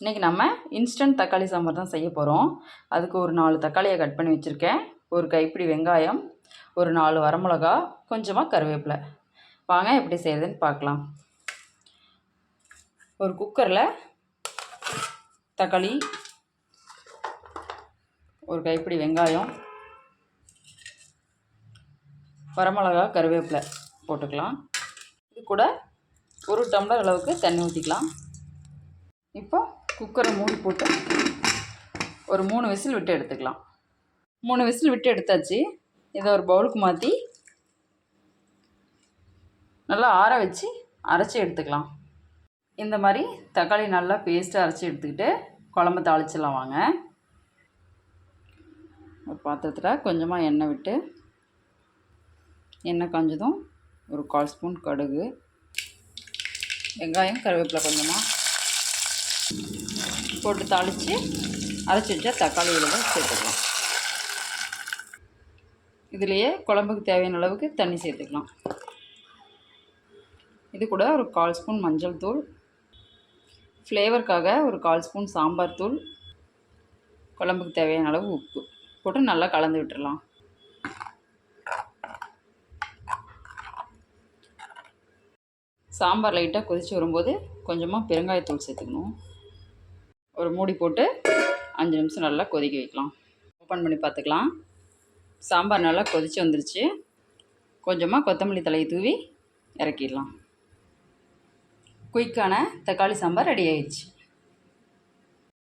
இன்றைக்கி நம்ம இன்ஸ்டன்ட் தக்காளி சாம்பார் தான் செய்ய போகிறோம். அதுக்கு ஒரு 4 தக்காளியை கட் பண்ணி வச்சுருக்கேன், ஒரு கைப்பிடி வெங்காயம், ஒரு 4 வரமிளகா, கொஞ்சமாக கருவேப்பிலை. வாங்க எப்படி செய்கிறதுன்னு பார்க்கலாம். ஒரு குக்கரில் தக்காளி, ஒரு கைப்பிடி வெங்காயம், வரமிளகா, கருவேப்பிலை போட்டுக்கலாம். இது கூட ஒரு டம்ளர் அளவுக்கு தண்ணி ஊற்றிக்கலாம். இப்போ குக்கரை மூடி போட்டு ஒரு 3 விசில் விட்டு எடுத்துக்கலாம். 3 விசில் விட்டு எடுத்தாச்சு. இதை ஒரு பவுலுக்கு மாற்றி நல்லா ஆற வச்சு அரைச்சி எடுத்துக்கலாம். இந்த மாதிரி தக்காளி நல்லா பேஸ்ட்டாக அரைச்சி எடுத்துக்கிட்டு குழம்பு தாளிச்சிடலாம். வாங்க. ஒரு பாத்திரத்தில் கொஞ்சமாக எண்ணெய் விட்டு, எண்ணெய் காஞ்சதும் ஒரு 1/4 ஸ்பூன் கடுகு, வெங்காயம், கருவேப்பிலை கொஞ்சமாக போட்டு தாளித்து அரைச்சி வச்சா தக்காளி இதில் சேர்த்துக்கலாம். இதுலேயே குழம்புக்கு தேவையான அளவுக்கு தண்ணி சேர்த்துக்கலாம். இது கூட ஒரு 1/4 ஸ்பூன் மஞ்சள் தூள், ஃப்ளேவருக்காக ஒரு 1/4 ஸ்பூன் சாம்பார் தூள், குழம்புக்கு தேவையான அளவு உப்பு போட்டு நல்லா கலந்து விட்டுடலாம். சாம்பார் லைட்டாக கொதித்து வரும்போது கொஞ்சமாக பெருங்காயத்தூள் சேர்த்துக்கணும். ஒரு மூடி போட்டு 5 நிமிஷம் நல்லா கொதிக்க வைக்கலாம். ஓப்பன் பண்ணி பார்த்துக்கலாம். சாம்பார் நல்லா கொதித்து வந்துருச்சு. கொஞ்சமாக கொத்தமல்லி தழையை தூவி இறக்கிடலாம். குயிக்கான தக்காளி சாம்பார் ரெடி ஆயிடுச்சு.